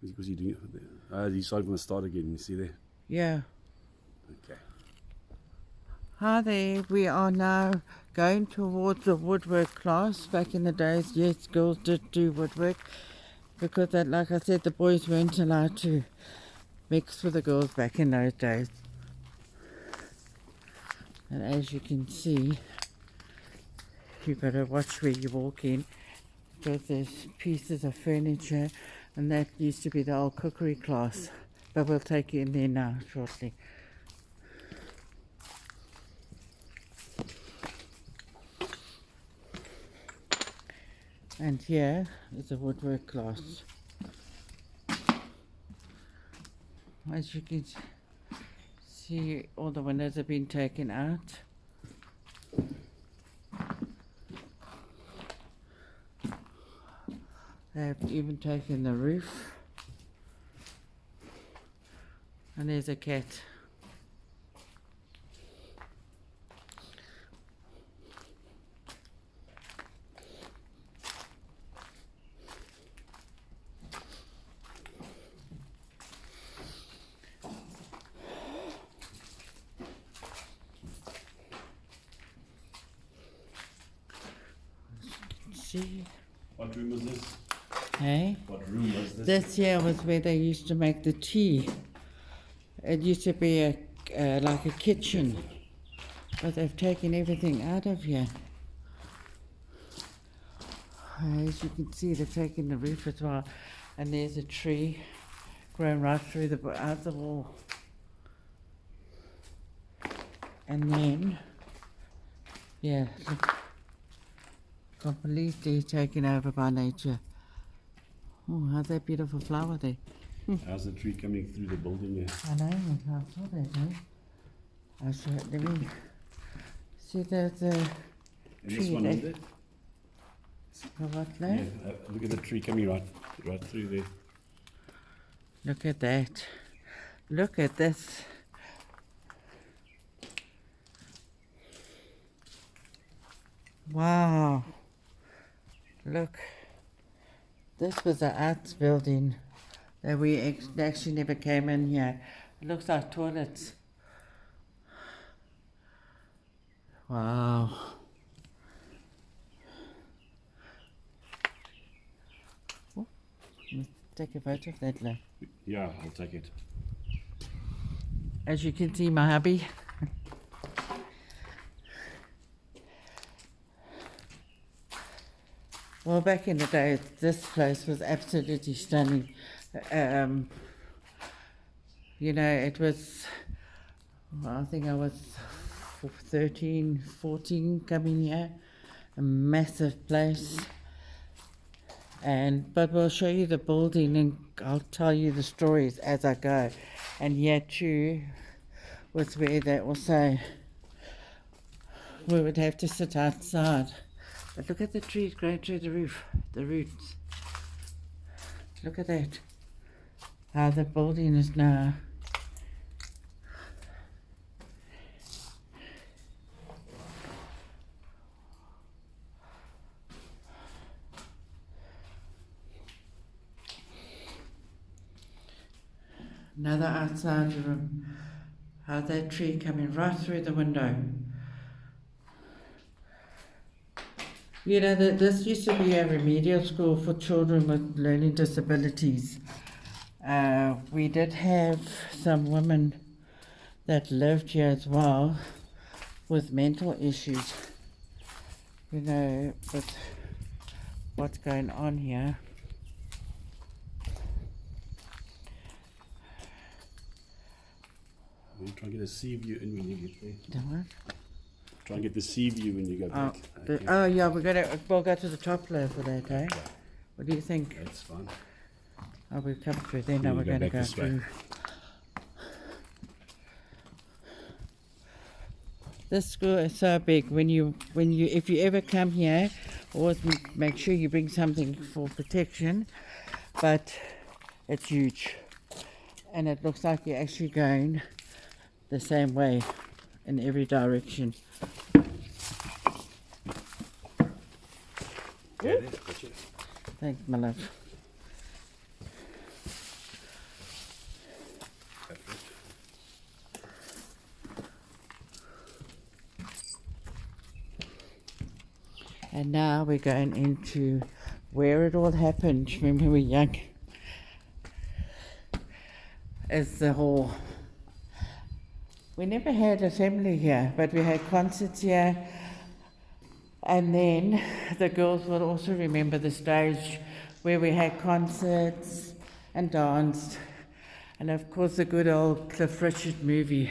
Because you're doing it. You started from the start again, you see there? Yeah. Okay. Hi there, we are now going towards the woodwork class. Back in the days, yes, girls did do woodwork because, like I said, the boys weren't allowed to mix with the girls back in those days. And as you can see, you've got to watch where you walk in because there's pieces of furniture, and that used to be the old cookery class. But we'll take you in there now shortly. And here is a woodwork class. As you can see, all the windows have been taken out. They've even taken the roof. And there's a cat. See? What room was this? Hey? What room was this? This here was where they used to make the tea. It used to be like a kitchen, but they've taken everything out of here. As you can see, they've taken the roof as well, and there's a tree grown right through the out the wall. And then, yeah, look, completely taken over by nature. Oh, how's that beautiful flower there? How's the tree coming through the building here? I know, I saw that, eh? I saw it, let me see the And tree this one, there. isn't it? The what Yeah, now? look at the tree coming right through there. Look at that. Look at this. Wow. Look. This was an arts building that we actually never came in here. It looks like toilets. Wow. Oh, let's take a photo of that now. Yeah, I'll take it. As you can see, my hubby. Well, back in the day, this place was absolutely stunning. You know, it was, well, I think I was 13, 14 coming here. A massive place. But we'll show you the building and I'll tell you the stories as I go. And here too was where they also, we would have to sit outside. But look at the trees growing through the roof, the roots. Look at that. How the building is now. Another outside room. How that tree coming right through the window. You know, this used to be a remedial school for children with learning disabilities. We did have some women that lived here as well with mental issues. You know, with what's going on here. We'll try and get a sea view in when you get there. The what? Try and get the sea view when you go back. Yeah, we'll go to the top floor for that, eh? What do you think? That's fine. Oh, we've come through there, now we're going to go through. This school is so big. If you ever come here, always make sure you bring something for protection. But it's huge, and it looks like you're actually going the same way in every direction. Thanks, my love. And now we're going into where it all happened when we were young. It's the hall. We never had a family here, but we had concerts here. And then the girls will also remember the stage where we had concerts and danced. And of course the good old Cliff Richard movie,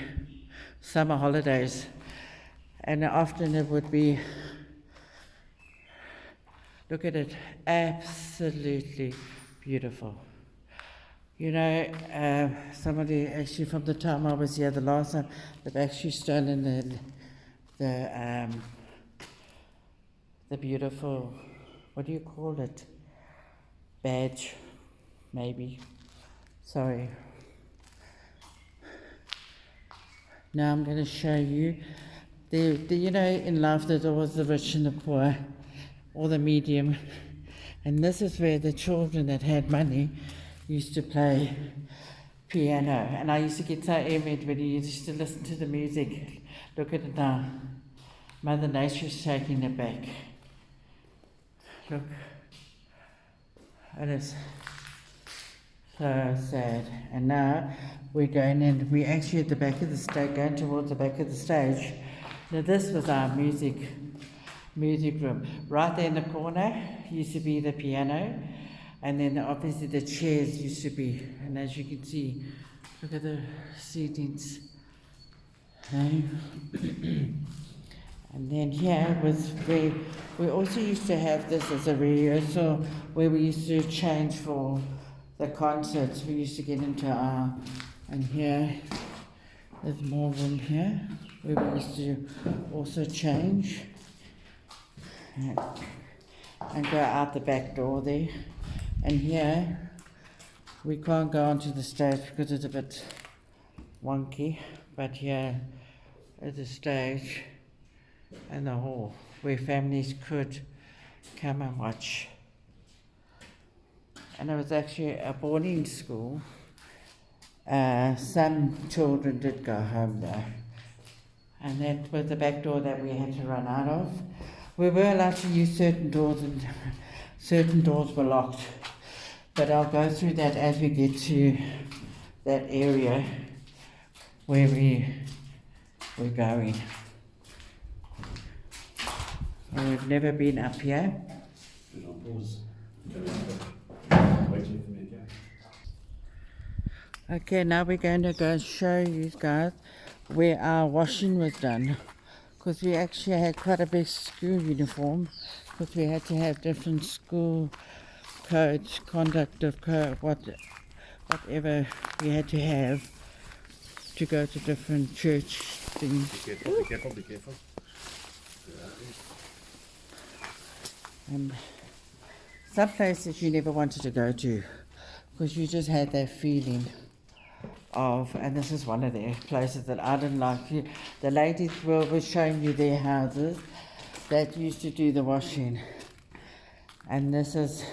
Summer Holidays. And often it would be, look at it, absolutely beautiful. You know, somebody actually from the time I was here the last time, they've actually stolen the beautiful, what do you call it? Badge, maybe. Sorry. Now I'm going to show you. You know, in life there's always the rich and the poor, or the medium. And this is where the children that had money used to play piano. And I used to get so amazed when you used to listen to the music. Look at it now. Mother Nature's taking it back. Look. It is so sad. And now we're going in. We're actually at the back of the stage, going towards the back of the stage. Now this was our music room. Right there in the corner used to be the piano, and then obviously the chairs used to be. And as you can see, look at the seatings. Okay. And then here was where we also used to have this as a rehearsal, where we used to change for the concerts. We used to get into our, and here, there's more room here, where we used to also change and go out the back door there. And here, we can't go onto the stage because it's a bit wonky, but here is the stage and the hall where families could come and watch. And it was actually a boarding school. Some children did go home though. And that was the back door that we had to run out of. We were allowed to use certain doors, and certain doors were locked. But I'll go through that as we get to that area where we're going. And we've never been up here. Okay, now we're going to go show you guys where our washing was done, because we actually had quite a big school uniform, because we had to have different school codes, conduct of code, whatever we had to have to go to different church things. Be careful. And some places you never wanted to go to, because you just had that feeling of, and this is one of the places that I didn't like. The ladies were showing you their houses that used to do the washing, and this is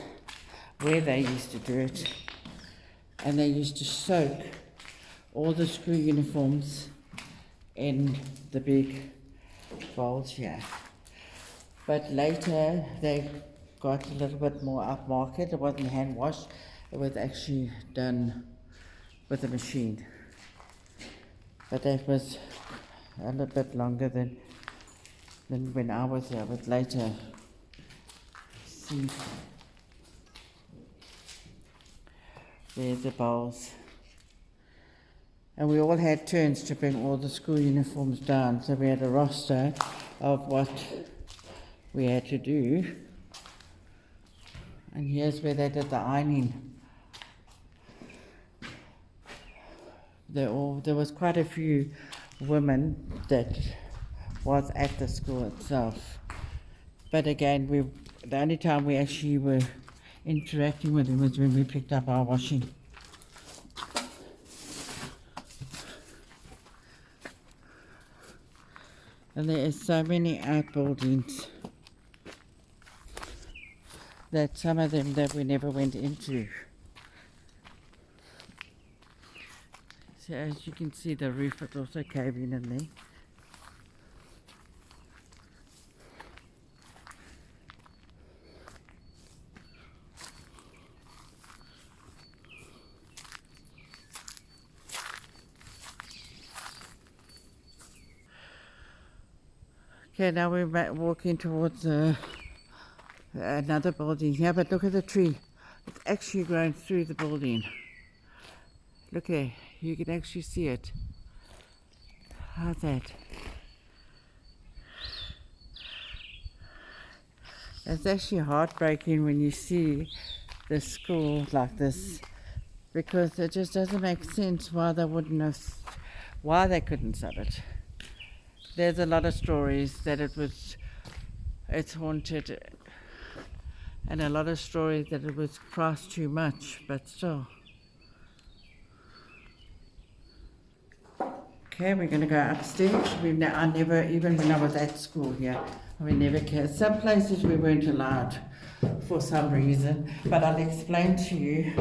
where they used to do it. And they used to soak all the school uniforms in the big bowls here. But later they got a little bit more upmarket. It wasn't hand washed, it was actually done with a machine. But that was a little bit longer than when I was there, but later. See, there's the bowls. And we all had turns to bring all the school uniforms down, so we had a roster of what we had to do. And here's where they did the ironing. There was quite a few women that was at the school itself. But again, the only time we actually were interacting with them was when we picked up our washing. And there is so many outbuildings that some of them that we never went into. So as you can see, the roof is also caving in there. Okay, now we're walking towards another building here, but look at the tree. It's actually grown through the building. Look here, you can actually see it. How's that? It's actually heartbreaking when you see the school like this, because it just doesn't make sense why they why they couldn't sell it. There's a lot of stories that it's haunted, and a lot of stories that it was priced too much, but still. Okay, we're going to go upstairs. I never, even when I was at school here, we never cared. Some places we weren't allowed for some reason, but I'll explain to you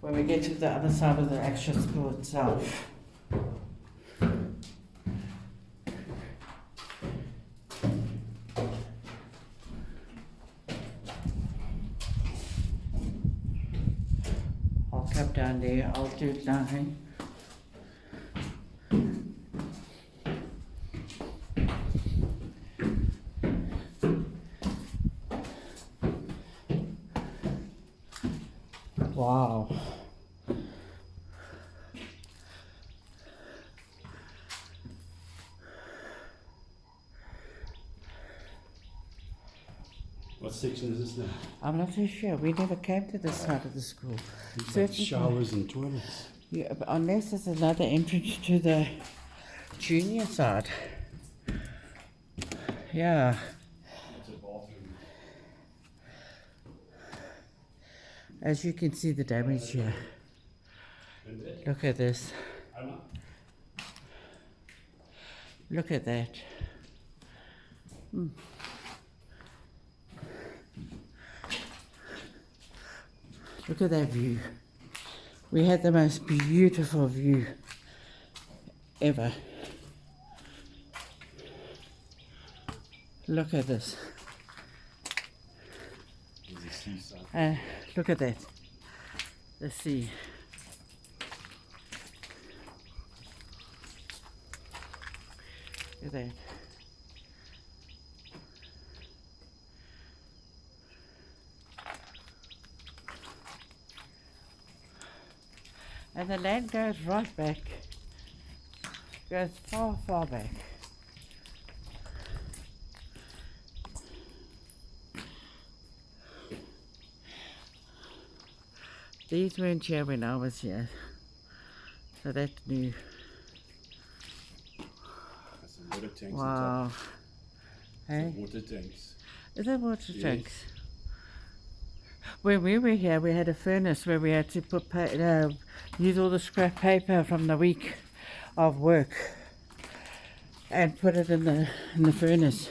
when we get to the other side of the actual school itself. I'll come down there, I'll do it now. Wow. What section is this now? I'm not too sure. We never came to this side of the school. Like showers and toilets. Yeah, but unless there's another entrance to the junior side. Yeah. It's a bathroom. As you can see the damage here. Look at this. Look at that. Look at that view. We had the most beautiful view ever. Look at this. There's a seaside. Look at that. The sea. Look at that. And the land goes right back. Goes far, far back. These weren't here when I was here, so that's new. There's some water tanks on Wow. top. Hey? Some water tanks. Is that water Yes. tanks? When we were here, we had a furnace where we had to use all the scrap paper from the week of work and put it in the furnace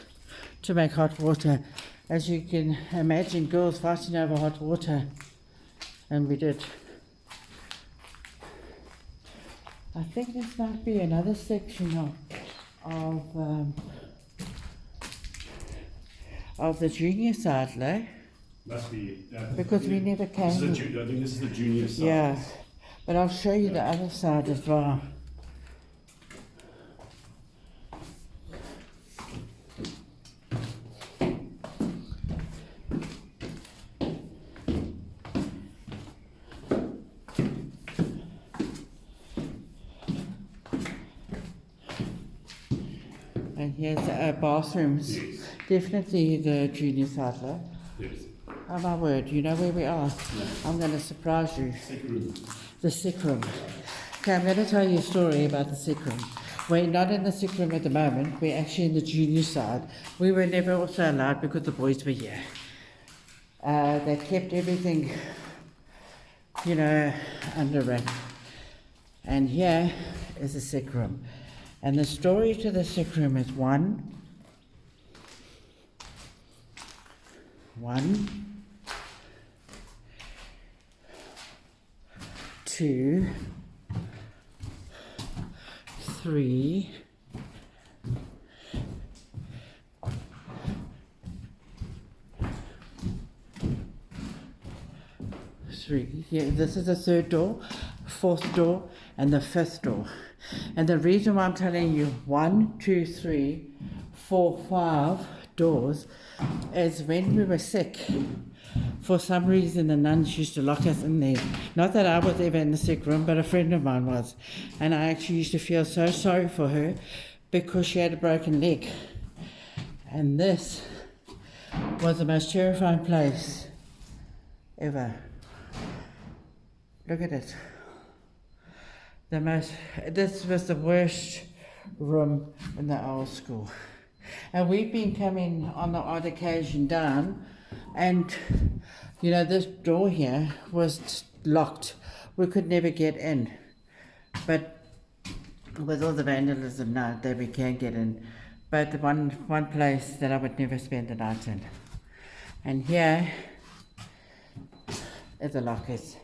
to make hot water. As you can imagine, girls fighting over hot water. And we did. I think this might be another section of the junior side, no? Must be. Because we never came. I think this is the junior side. Yeah, but I'll show you the other side as well. And here's bathrooms. Yes. Definitely the junior side, no? Yes. Oh my word, you know where we are? No. I'm going to surprise you. Sick room. The sick room. Okay, I'm going to tell you a story about the sick room. We're not in the sick room at the moment. We're actually in the junior side. We were never also allowed because the boys were here. They kept everything, you know, under wrap. And here is the sick room. And the story to the sick room is one, 2, 3, 3. Yeah, this is the third door, fourth door, and the fifth door. And the reason why I'm telling you 1, 2, 3, 4, 5 doors is when we were sick. For some reason, the nuns used to lock us in there. Not that I was ever in the sick room, but a friend of mine was. And I actually used to feel so sorry for her because she had a broken leg. And this was the most terrifying place ever. Look at it. This was the worst room in the old school. And we've been coming on the odd occasion down, and you know, this door here was locked. We could never get in. But with all the vandalism now, that we can get in. But the one place that I would never spend the night in. And here is the lockers.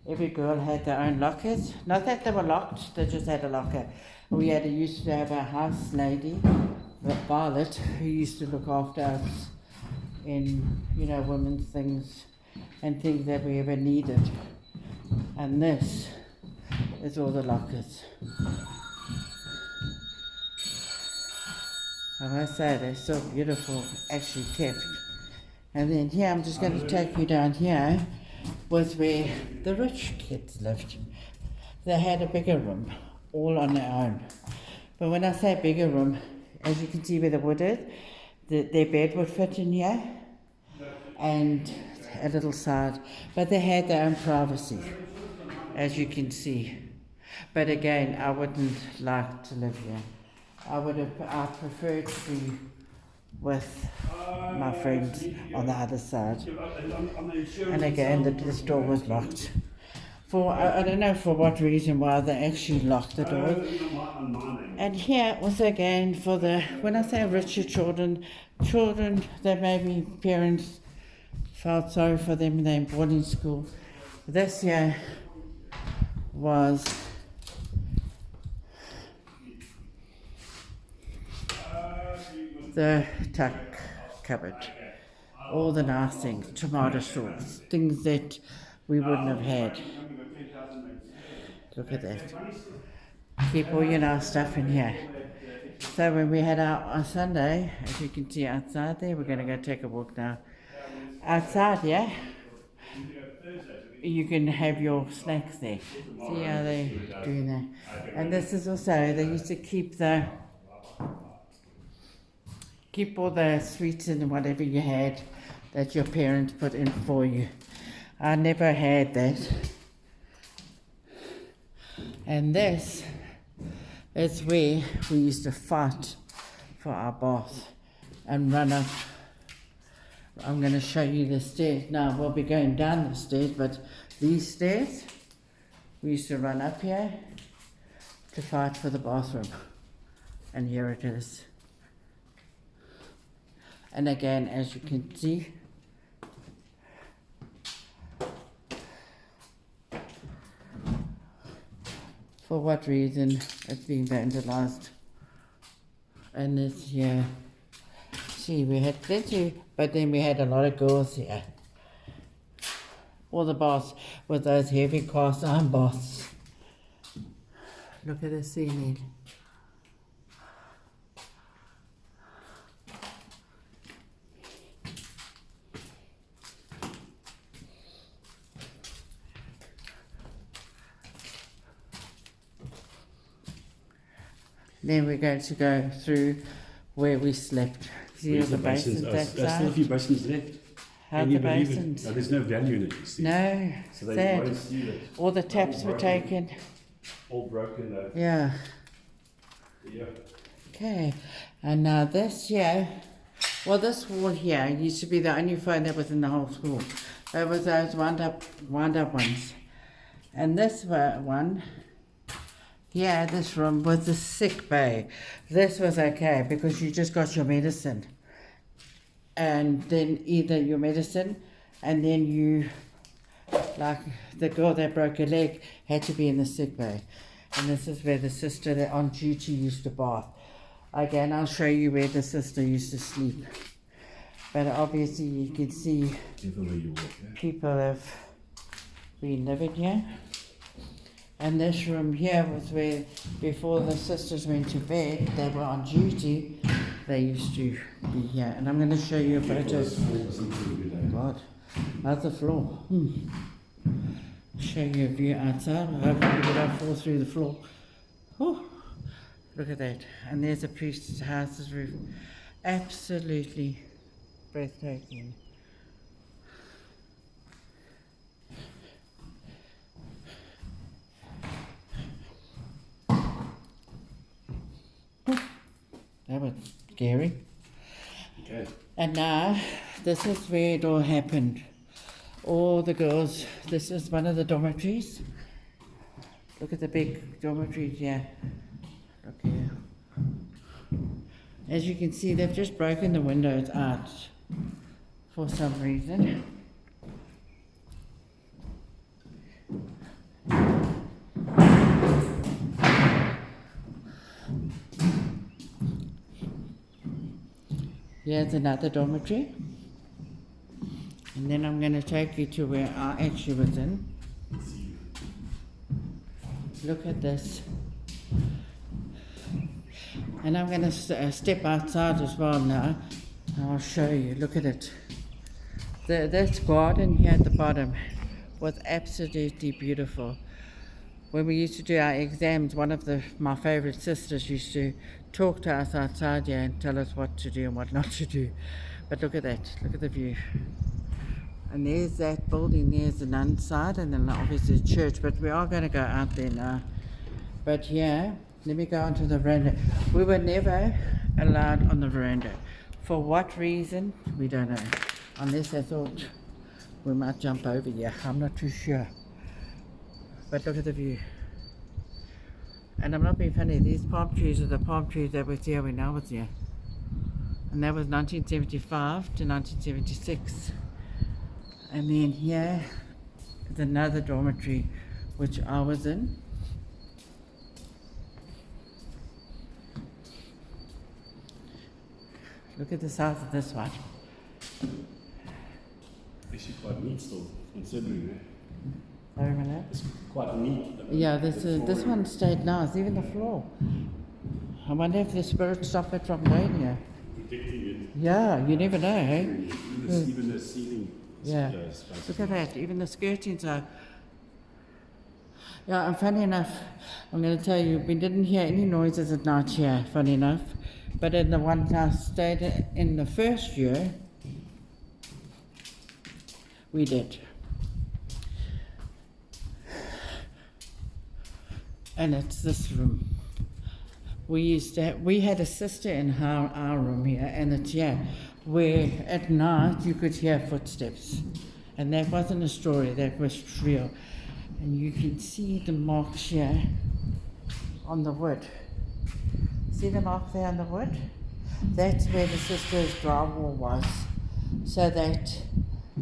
Every girl had their own lockers. Not that they were locked, they just had a locker. We used to have a house lady, Violet, who used to look after us in, you know, women's things and things that we ever needed. And this is all the lockers. I must say, they're so beautiful, actually kept. And then here, I'm just going to take you down here, was where the rich kids lived. They had a bigger room, all on their own. But when I say bigger room, as you can see where the wood is, their bed would fit in here, and a little side. But they had their own privacy, as you can see. But again, I wouldn't like to live here. I prefer to be with my friends on the other side. And again, this door was locked. I don't know for what reason why they actually locked the door. And here was again for when I say richer children that maybe parents felt sorry for them when they were in boarding school. This here was the tuck cupboard. All the nice things, tomato sauce, things that we wouldn't have had. Look at that. Keep all your nice stuff in here. So when we head out on Sunday, as you can see outside there, we're going to go take a walk now. Outside, yeah? You can have your snacks there. See how they're doing that. And this is also, they used to keep all the sweets and whatever you had that your parents put in for you. I never had that. And this is where we used to fight for our bath and run up. I'm going to show you the stairs. Now we'll be going down the stairs, but these stairs, we used to run up here to fight for the bathroom. And here it is. And again, as you can see, for what reason it's being vandalized. And this here, see, we had plenty, but then we had a lot of girls here. All the baths with those heavy cast iron baths. Look at the ceiling. Then we're going to go through where we slept. See all the basins that side? There's still a few basins left. How the basins? No, there's no value in it, you see. No, So they sad. won't see that. All the taps were taken. All broken though. Yeah. Yeah. Okay. And now this here, well, this wall here used to be the only phone that was in the whole school. There was those wound up ones. And this one, yeah, this room was the sick bay. This was okay because you just got your medicine. And then either your medicine and then you, like the girl that broke her leg had to be in the sick bay. And this is where the sister that on duty used to bath. Again, I'll show you where the sister used to sleep. But obviously you can see people have been living here. And this room here was where, before the sisters went to bed, they were on duty, they used to be here. And I'm going to show you a photo. God, how's the floor? Show you a view outside. Hopefully we don't fall through the floor. Oh, look at that. And there's a priest's house's roof. Absolutely breathtaking. That was scary. Okay. And now, this is where it all happened. All the girls, this is one of the dormitories. Look at the big dormitories here. Look here. As you can see, they've just broken the windows out for some reason. Here's another dormitory. And then I'm going to take you to where I actually was in. Look at this. And I'm going to step outside as well now. I'll show you. Look at it. This garden here at the bottom was absolutely beautiful. When we used to do our exams, one of my favourite sisters used to talk to us outside here and tell us what to do and what not to do. But look at that. Look at the view. And there's that building, there's the nun's side, and then obviously the church, but we are going to go out there now. But yeah, let me go onto the veranda. We were never allowed on the veranda. For what reason, we don't know. Unless they thought we might jump over here, I'm not too sure. But look at the view. And I'm not being funny, these palm trees are the palm trees that were here when I was here. And that was 1975 to 1976. And then here is another dormitory which I was in. Look at the size of this one. Actually quite neat still, considering it. Sorry, my love? It's quite neat. Yeah, this one stayed nice, even the floor. I wonder if the spirit stopped it from going here. Protecting it. Yeah, you never know, eh? Even the ceiling. Yeah. Look at that, even the skirtings are. Yeah, and funny enough, I'm going to tell you, we didn't hear any noises at night here, funny enough. But in the one I stayed in the first year, we did. And it's this room. We had a sister in our room here, and it's here, where at night you could hear footsteps. And that wasn't a story, that was real. And you can see the marks here on the wood. See the mark there on the wood? That's where the sister's drywall was. So that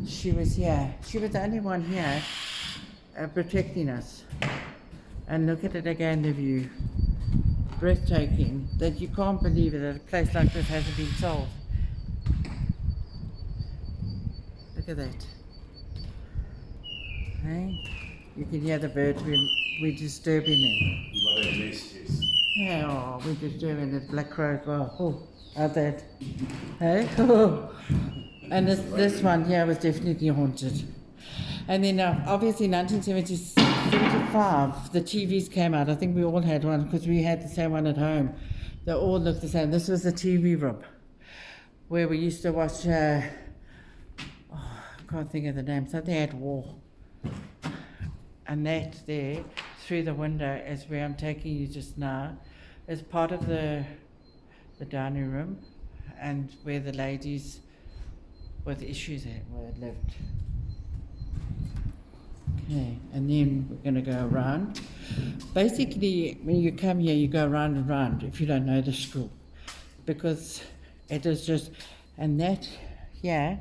she was here. She was the only one here protecting us. And look at it again, the view. Breathtaking. That you can't believe it, that a place like this hasn't been sold. Look at that. Hey? You can hear the birds, we're disturbing them. You got a nest, yes. Yeah, oh, we're disturbing the black crow as well. Oh, how's that? Hey? Oh. And this one here was definitely haunted. And then obviously in 1975, the TVs came out. I think we all had one because we had the same one at home. They all looked the same. This was the TV room where we used to watch, I can't think of the name, something at war. And that there, through the window, is where I'm taking you just now, is part of the dining room and where the ladies with issues were lived. Okay, and then we're going to go around. Basically, when you come here, you go round and round if you don't know the school. Because it is just, and that here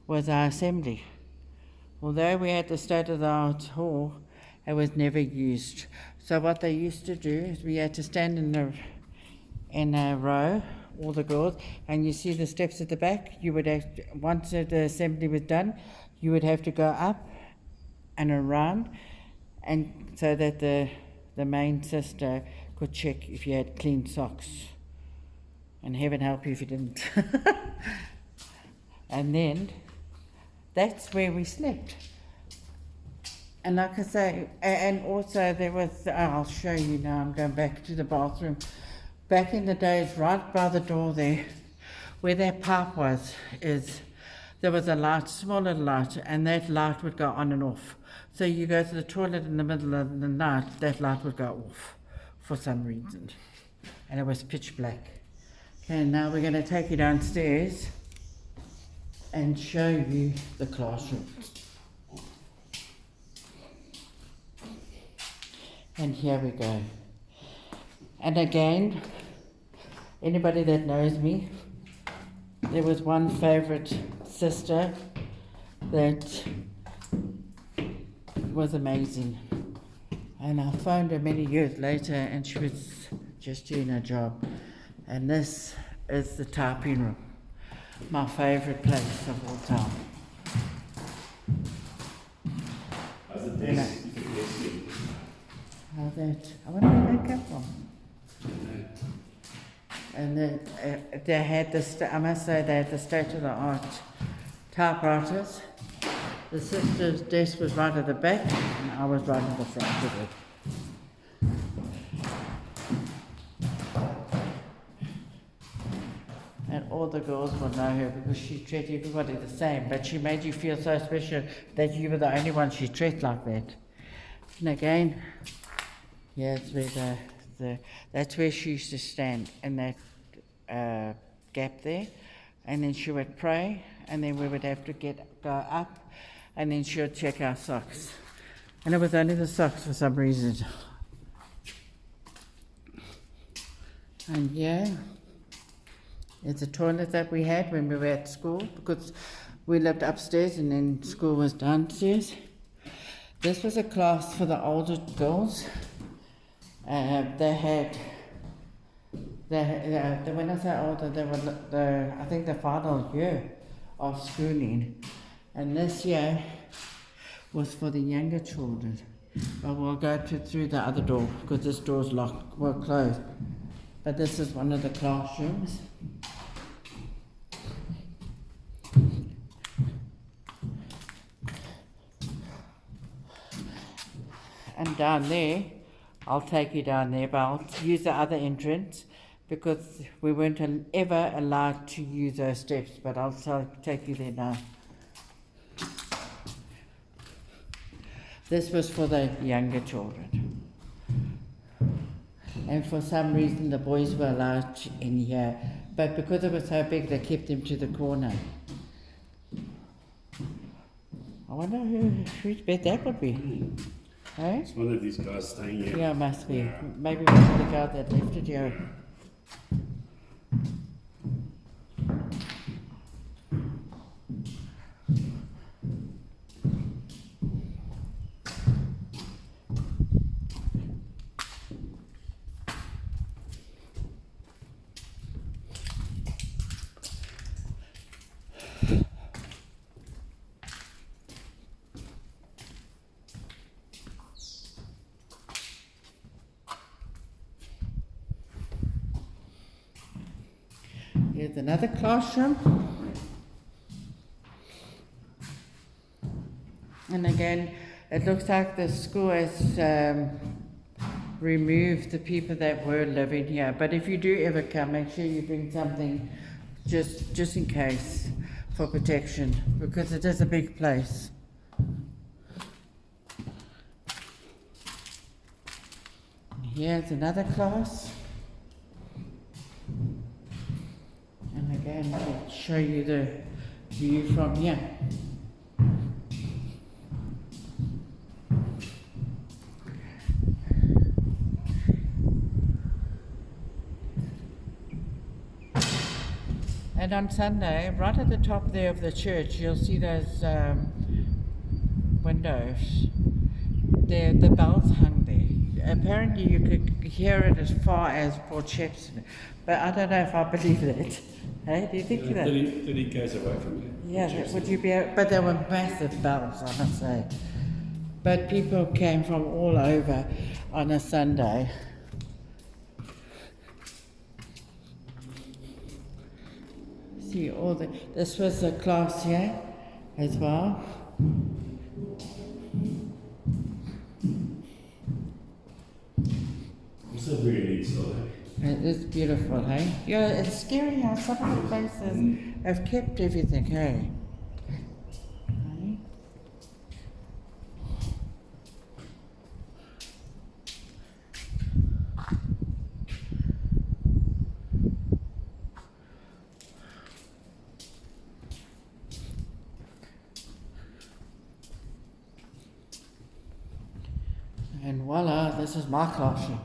was our assembly. Although we had the state-of-the-art hall, it was never used. So what they used to do is we had to stand in a row, all the girls, and you see the steps at the back. You would have, once the assembly was done, you would have to go up and around, and so that the main sister could check if you had clean socks. and heaven help you if you didn't. And then that's where we slept. And like I say, and also there was, I'll show you now, I'm going back to the bathroom. Back in the days, right by the door there, where that pipe was, there was a light, small little light, and that light would go on and off. So you go to the toilet in the middle of the night, that light would go off for some reason. And it was pitch black. Okay, now we're going to take you downstairs and show you the classrooms. And here we go. And again, anybody that knows me, there was one favourite sister that was amazing. And I phoned her many years later and she was just doing her job. And this is the typing room, my favourite place of all time. How's the desk? How that, I wonder where that came from. And they had I must say they had the state-of-the-art typewriters. The sister's desk was right at the back, and I was right at the front of it. And all the girls would know her because she treated everybody the same, but she made you feel so special that you were the only one she treated like that. And again, yeah, it's where that's where she used to stand in that gap there, and then she would pray, and then we would have to go up, and then she would check our socks, and it was only the socks for some reason. And yeah, it's a toilet that we had when we were at school because we lived upstairs and then school was downstairs. This was a class for the older girls. When I say older, they were I think the final year of schooling, and this year was for the younger children. But we'll go through the other door because this door's locked, well closed. But this is one of the classrooms. And down there, I'll take you down there, but I'll use the other entrance because we weren't ever allowed to use those steps, but I'll take you there now. This was for the younger children. And for some reason the boys were allowed in here, but because it was so big they kept them to the corner. I wonder whose bed that would be. Hey? It's one of these guys staying here. Yeah, it must be. Yeah. Maybe one of the guys that left it here. Here's another classroom. And again, it looks like the school has removed the people that were living here. But if you do ever come, make sure you bring something just in case for protection, because it is a big place. Here's another class. And again, I'll show you the view from here. And on Sunday, right at the top there of the church, you'll see those windows. The bells hung there. Apparently you could hear it as far as Port Shepstone, but I don't know if I believe that. Hey, do you think that? 30 k's away from here. Yeah, would you be able, but they were massive bells, I must say. But people came from all over on a Sunday. see all the, this was a class here as well. It's a really neat story. It is beautiful, hey? Yeah, it's scary how some of the places have kept everything, hey? Hey? And voila, this is my classroom.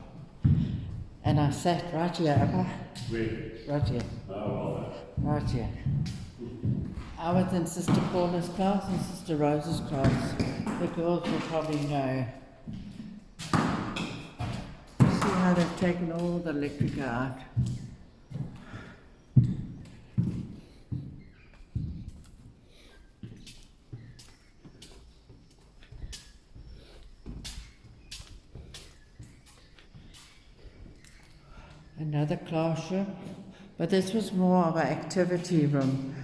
And I sat right here, Really? right here, Oh, well, right here. I was in Sister Paula's class and Sister Rose's class. The girls will probably know. See how they've taken all the electric out. Another classroom, but this was more of an activity room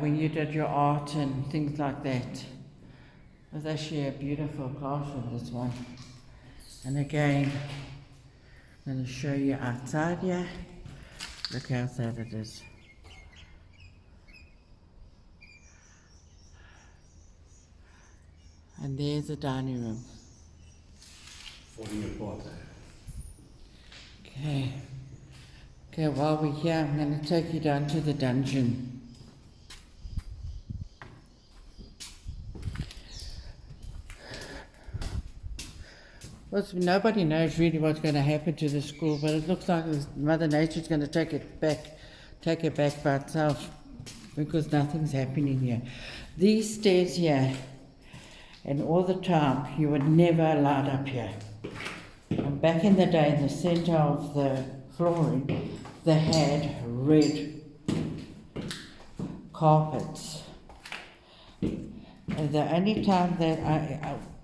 when you did your art and things like that. It was actually a beautiful classroom, this one. And again, I'm going to show you outside here. Look how sad it is. And there's the dining room. falling apart. Okay. Okay, while we're here, I'm going to take you down to the dungeon. Well, nobody knows really what's going to happen to the school, but it looks like Mother Nature's going to take it back by itself, because nothing's happening here. These stairs here, and all the time, you were never allowed up here. And back in the day, in the centre of the flooring, they had red carpets. And the only time that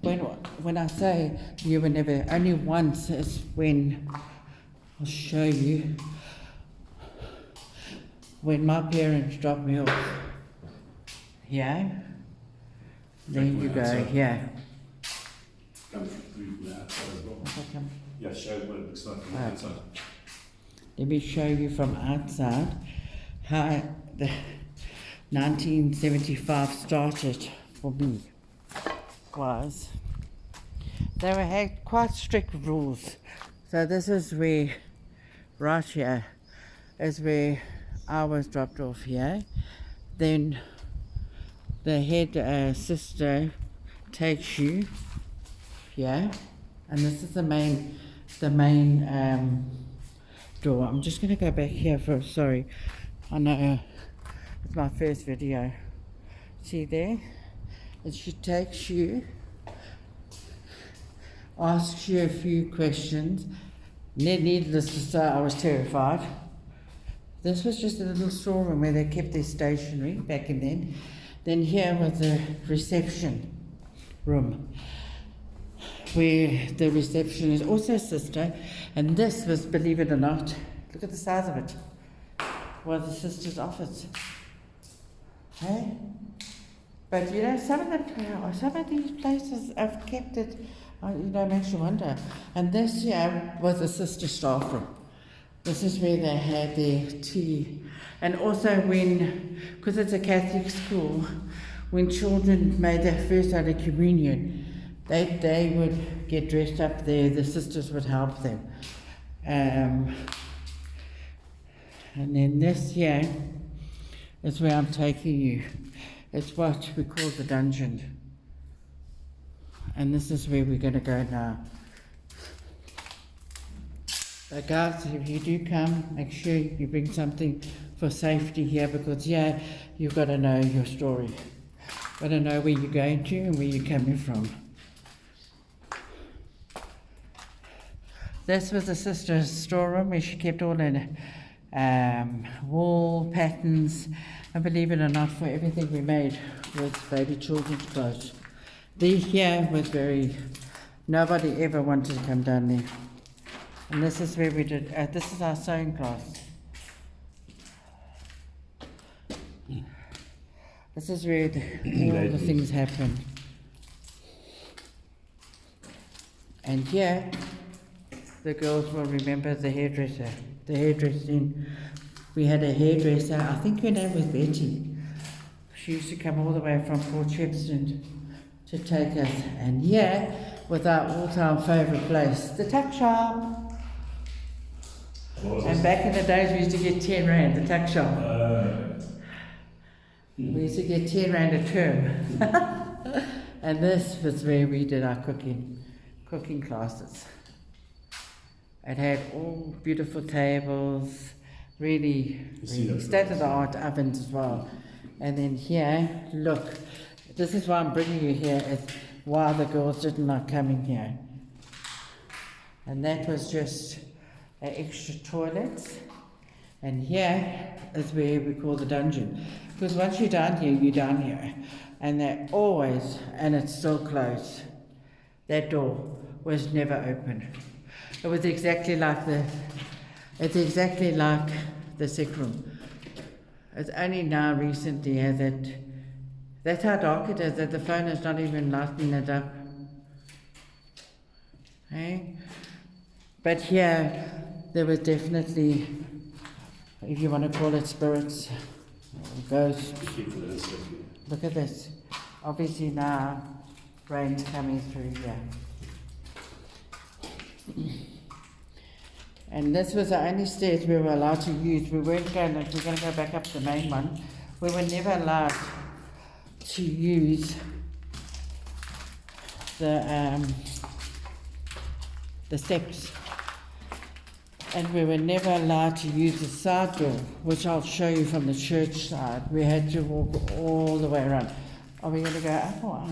when I say you were never, only once is when, I'll show you, when my parents dropped me off. Yeah? There you go, outside. yeah. Come through the outside as well. Okay. Yeah, show what it looks like from the Right. outside. Let me show you from outside how the 1975 started for me. Was they had quite strict rules. So this is where, right here, is where I was dropped off here. Then the head sister takes you here, and this is the main door. I'm just going to go back here for, sorry, I know it's my first video. See there? And she takes you, asks you a few questions. Needless to say, I was terrified. This was just a little storeroom where they kept their stationery back in then. Then here was the reception room, where the reception is also sister, and this was, believe it or not, look at the size of it, was the sister's office. Hey? But you know, some of these places have kept it, makes you wonder. And this here was a sister staff room. This is where they had their tea. And also because it's a Catholic school, when children made their first Holy Communion, they would get dressed up there, the sisters would help them. And then this here is where I'm taking you. It's what we call the dungeon. And this is where we're going to go now. So guys, if you do come, make sure you bring something for safety here, because you've got to know your story. Got to know where you're going to and where you're coming from. This was the sister's storeroom where she kept all the wall patterns, and believe it or not, for everything we made was baby children's clothes. These here was nobody ever wanted to come down there. And this is where we did, this is our sewing class. This is where all the things happen. And here, the girls will remember the hairdresser. The hairdressing. We had a hairdresser, I think her name was Betty. She used to come all the way from Port Shepstone to take us. And here was our all-time favourite place, the tuck shop. And back in the days we used to get 10 rand, the tuck shop. We used to get 10 rand a term. And this was where we did our cooking classes. It had all beautiful tables, really state-of-the-art ovens as well. And then here, look, this is why I'm bringing you here, is why the girls didn't like coming here. And that was just an extra toilet. And here is where we call the dungeon. Because once you're down here, you're down here. And they're always, and it's still closed. That door was never open. It was exactly like the sick room. It's only now recently has it, that's how dark it is, that the phone is not even lighting it up. Hey? But here, there was definitely, if you want to call it spirits, or ghosts. Look at this. Obviously now, rain's coming through here. And this was the only stairs we were allowed to use. We weren't going to, we're going to go back up the main one. We were never allowed to use the steps. And we were never allowed to use the side door, which I'll show you from the church side. We had to walk all the way around. Are we going to go up or out?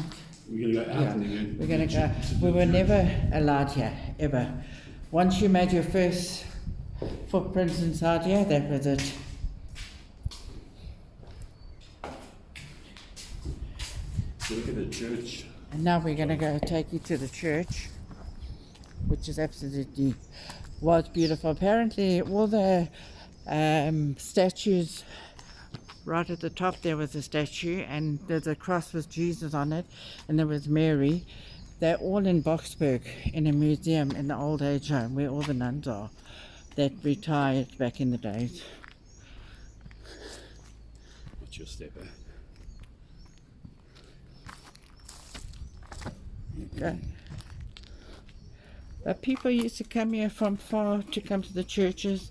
We're going to go out and then we're going to go. We were never allowed here, ever. Once you made your first footprints inside here, that was it. So look at the church. And now we're going to go take you to the church, which is absolutely, was beautiful. Apparently all the statues, right at the top there was a statue, and there's a cross with Jesus on it, and there was Mary. They're all in Boxburg, in a museum in the old age home where all the nuns are that retired back in the days. What's your step, Okay. But people used to come here from far to come to the churches,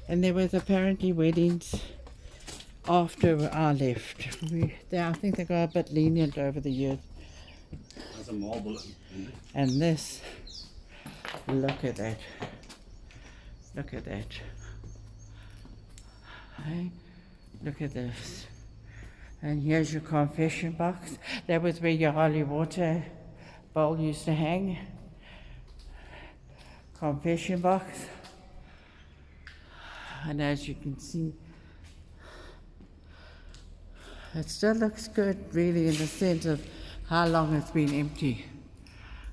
and there was apparently weddings after I left. I think they got a bit lenient over the years. There's a marble. And this, look at that. Look at that. Hey, look at this. And here's your confession box. That was where your holy water bowl used to hang. Confession box. And as you can see, it still looks good, really, in the sense of how long it's been empty.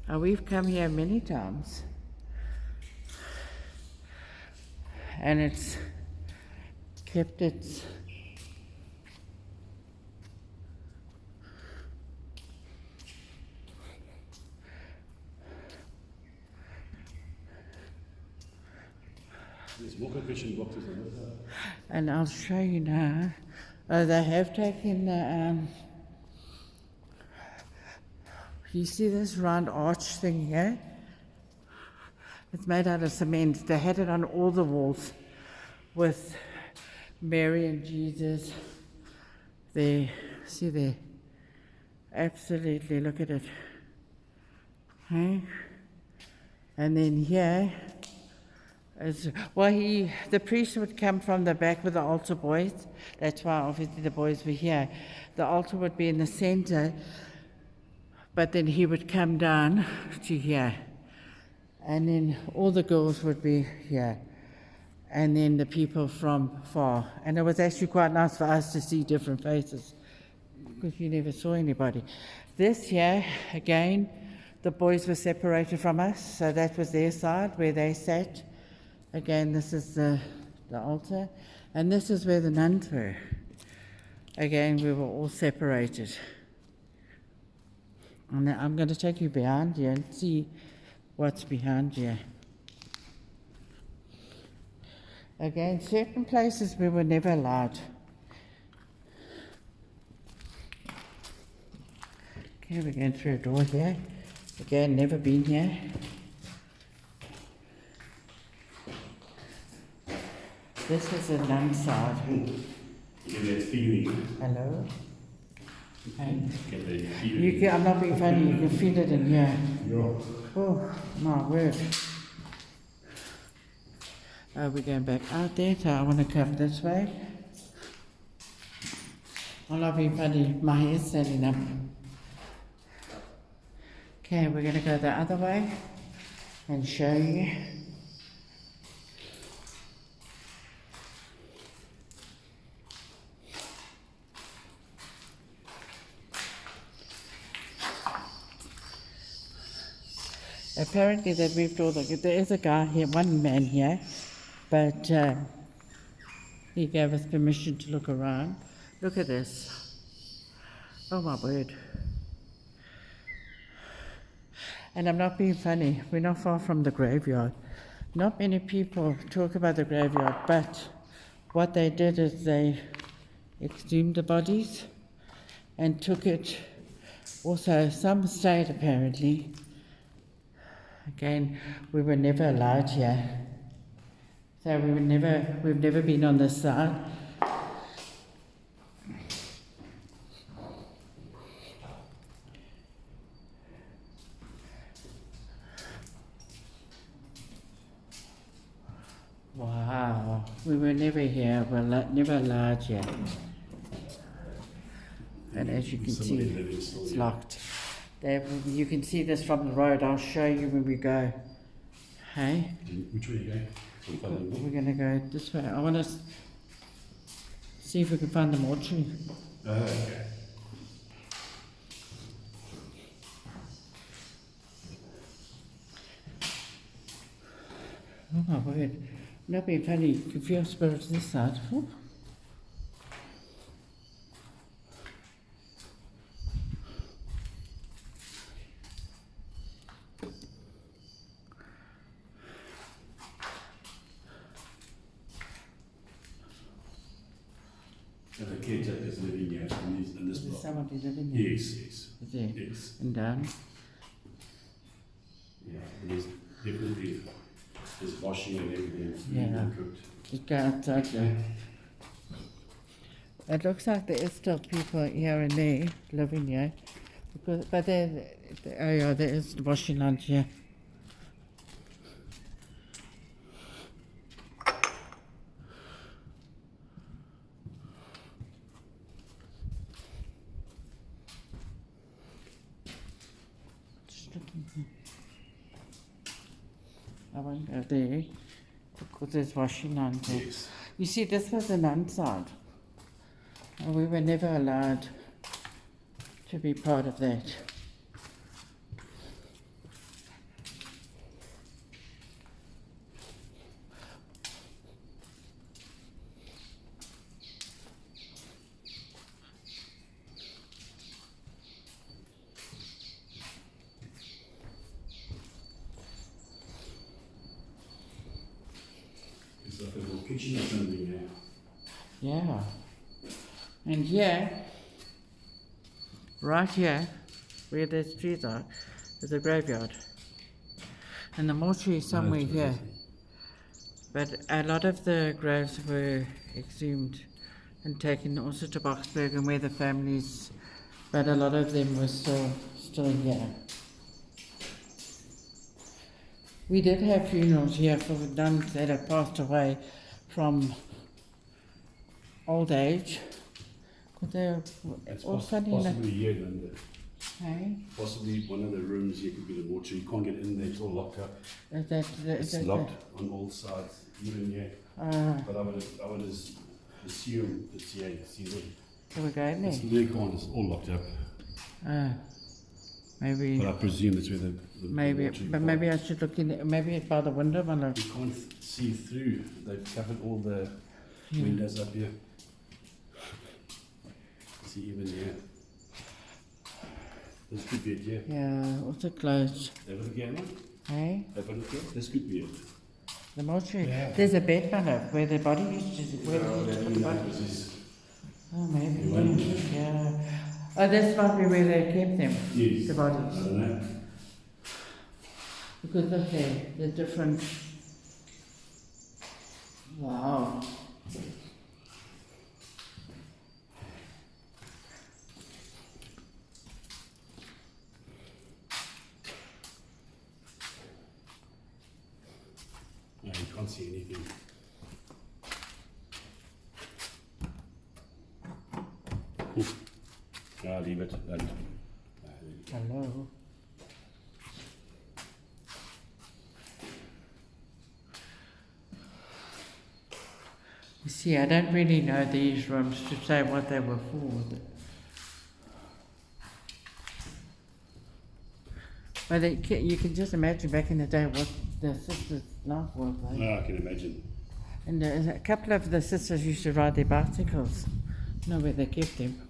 We've come here many times, and it's kept its There's more confession boxes on this. and I'll show you now. They have taken the you see this round arch thing here? It's made out of cement. They had it on all the walls with Mary and Jesus. There, see there? Absolutely, look at it. Okay? And then here is, well, the priest would come from the back with the altar boys. That's why obviously the boys were here. The altar would be in the center, but then he would come down to here. And then all the girls would be here. And then the people from far. And it was actually quite nice for us to see different faces, because you never saw anybody. This here, again, the boys were separated from us, so that was their side where they sat. Again, this is the altar. And this is where the nuns were. Again, we were all separated. And now I'm going to take you behind here and see what's behind here. Again, certain places we were never allowed. Okay, we're going through a door here. Again, never been here. This is a nun side. Get that feeling. Hello? Hey. Get that feeling. You can, I'm not being funny, you can feel it in here. Yeah. Oh, my word. We're going back out there, so I want to come this way. I'm not being funny, my hair's standing up. Okay, we're going to go the other way and show you. Apparently they've moved all there is a guy here, one man here, but he gave us permission to look around. Look at this. Oh my word. And I'm not being funny, we're not far from the graveyard. Not many people talk about the graveyard, but what they did is they exhumed the bodies and took it. Also, some stayed apparently. Again, we were never allowed here. So we've never been on this side. Wow, we were never here, we're never allowed here. And as you can see, it's locked. There, you can see this from the road. I'll show you when we go. Hey? Which way are you going? We're going to go this way. I want to see if we can find the mortuary. Okay. Oh my word. Not being funny, you can feel spirits this side. Ooh. And the caretaker's living here in this Is there block. somebody living there? Yes, yes. Is there? Yes. And down? Yeah, there's definitely there's washing and everything. Yeah. Being cooked. Just go outside there. It looks like there is still people here and there living here. But oh yeah, there is washing lunch here. Just looking here. I won't go there because there's washing lunch there. Yes. You see, this was the nun side. And we were never allowed to be part of that. It's like a little kitchen or something here. Yeah. And here, right here, where those trees are, is a graveyard. And the mortuary is somewhere Right, here. But a lot of the graves were exhumed and taken also to Boxburg and where the families, but a lot of them were still here. We did have funerals here for the nuns that have passed away from old age. Because they're It's all funny enough. possibly here then Hey? possibly one of the rooms here could be the mortuary. You can't get in there, it's all locked up. It's locked on all sides, even here. But I would assume it's here. See, look, Can we go in there? it's really can't, it's all locked up. Maybe, But I presume that's where the maybe, mortuary but maybe I should look in, maybe by the window, my love. You can't see through. They've covered all the windows up here. see even here. This could be it, yeah. Yeah, also closed. Have a look here, man. Hey? Have a look here. This could be it. The mortuary. Yeah. There's a bed, where the body used to. Where they used to put the body. Oh, maybe. Yeah. Oh, this might be where they kept them. Yes. The I bodies. don't know. Because look there, the different. Wow. No, you can't see anything. No, leave it. Don't. Hello. You see, I don't really know these rooms to say what they were for. But you can just imagine back in the day what the sisters' life was like. No, I can imagine. And a couple of the sisters used to ride their bicycles. Know where they kept them.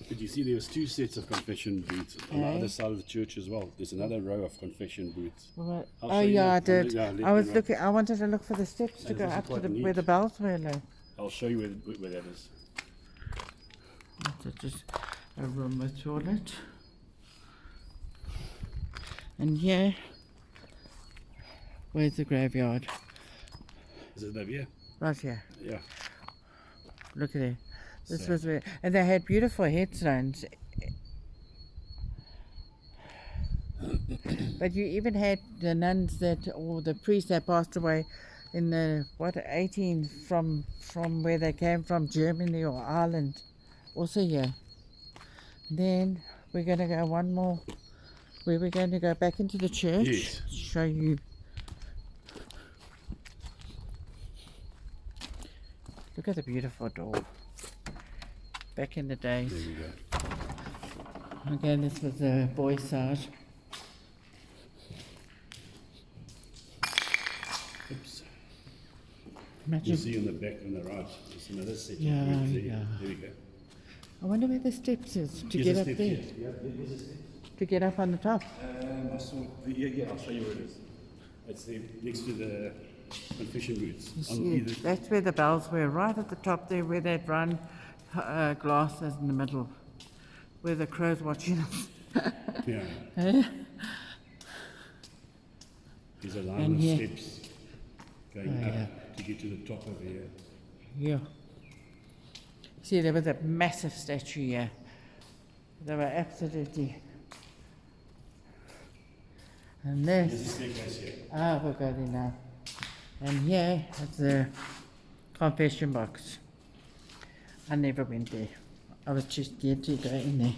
Did you see there was 2 sets of confession booths on the other side of the church as well? There's another row of confession booths. What? I'll Oh show you yeah, now. I did. Yeah, I was let me looking. I wanted to look for the steps to This go is up to quite the neat. where the bells were. Like. I'll show you where that is. That's just a room with toilet. And yeah, where's the graveyard? Is it over here? Right here. Yeah. Look at it. This So- was where, and they had beautiful headstones. But you even had the nuns that, or the priests that passed away in the 18 from where they came from, Germany or Ireland, also here. Then we're going to go one more. Where we're going to go back into the church. Yes. Show you. Look at the beautiful door. Back in the days. There we go. Again, this was the boys' side. Oops. Imagine. You see on the back on the right, there's another set Yeah, of booths there. yeah. There we go. I wonder where the steps is to Here's get the up steps there. here. Yeah, there's a step. To get up on the top. I saw yeah, I'll show you where it is. It's there next to the confession booths. You On see, either, that's where the bells were, right at the top there, where they'd run glasses in the middle, where the crow's watching us. yeah. Eh? There's a line And of here. steps going Oh, up yeah. to get to the top over here. Yeah. See, there was a massive statue here. They were absolutely. And There's a this, staircase here. we'll go there now. And here is the confession box. I never went there. I was just scared to go in there.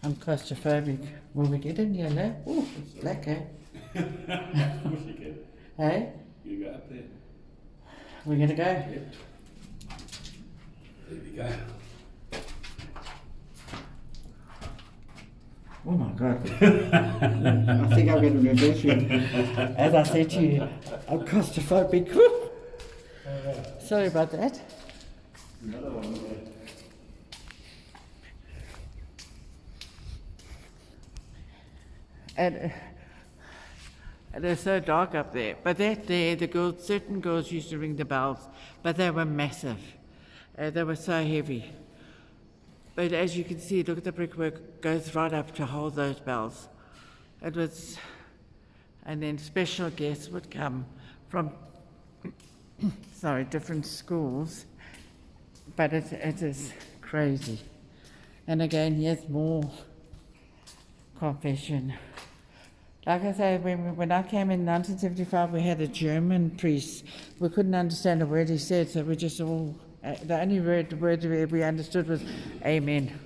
I'm claustrophobic. Will we get in here now? Oh, it's black, eh? Of course you can. Hey? You go up there. We're gonna go? Yep. There we go. Oh my God. I think I'm going to reverse you. As I said to you, I'm claustrophobic. Woo! Sorry about that. Another one there. And it's so dark up there. But that there, the girls, certain girls used to ring the bells, but they were massive. They were so heavy. But as you can see, look at the brickwork, goes right up to hold those bells. It was, and then special guests would come from, different schools. But it is crazy. And again, here's more confession. Like I say, when I came in 1975, we had a German priest. We couldn't understand a word he said, so we just all, the only word we understood was Amen.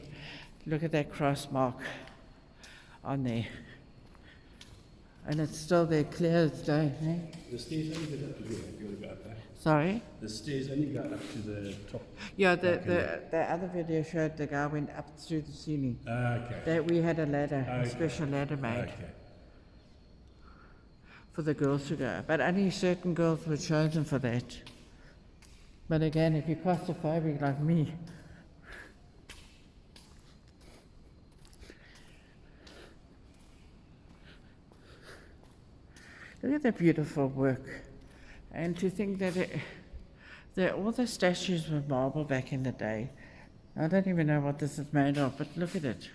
Look at that cross mark on there. And it's still there, clear as day. Eh? The stairs only go up to here if you want to go up there. Sorry? The stairs only go up to the top. Yeah, the other video showed the guy went up through the ceiling. Okay. That we had a ladder, a Okay. special ladder made. Okay. for the girls to go. But only certain girls were chosen for that. But again, if you're claustrophobic like me, look at the beautiful work. And to think that all the statues were marble back in the day. I don't even know what this is made of, but look at it.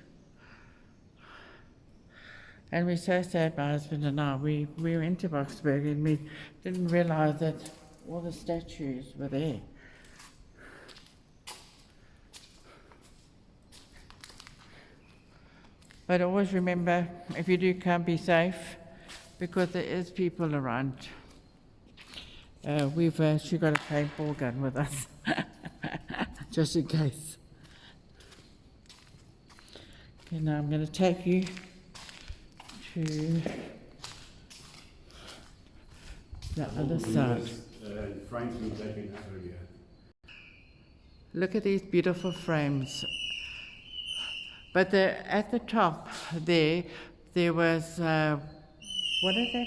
And we're so sad, my husband and I, we went to Boxburg and we didn't realise that all the statues were there. But always remember, if you do come, be safe, because there is people around. We've actually got a paintball gun with us, just in case. Okay, now I'm going to take you to the other side. Look at these beautiful frames. But at the top there was, what is that,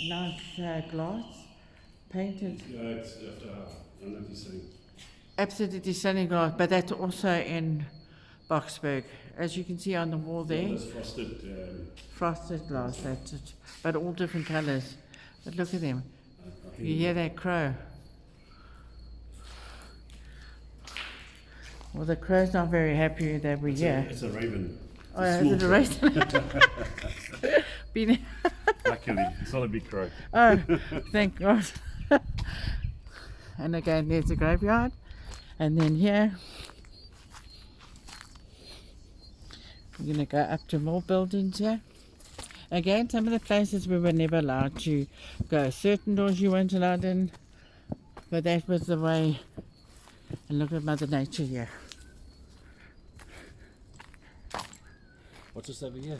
nice glass? Painted. Yeah, it's after, I know what you're saying. Absolutely stunning glass, but that's also in Boxburg. As you can see on the wall there. All those frosted glass, that's it. But all different colours. But look at them. You hear that crow? Well, the crow's not very happy that we're here. It's a raven. Oh, is it a raven? Luckily, it's not a big crow. Oh, thank God. And again, there's a graveyard. And then here, we're going to go up to more buildings here. Again, some of the places we were never allowed to go. Certain doors you weren't allowed in, but that was the way. And look at Mother Nature here. What's this over here?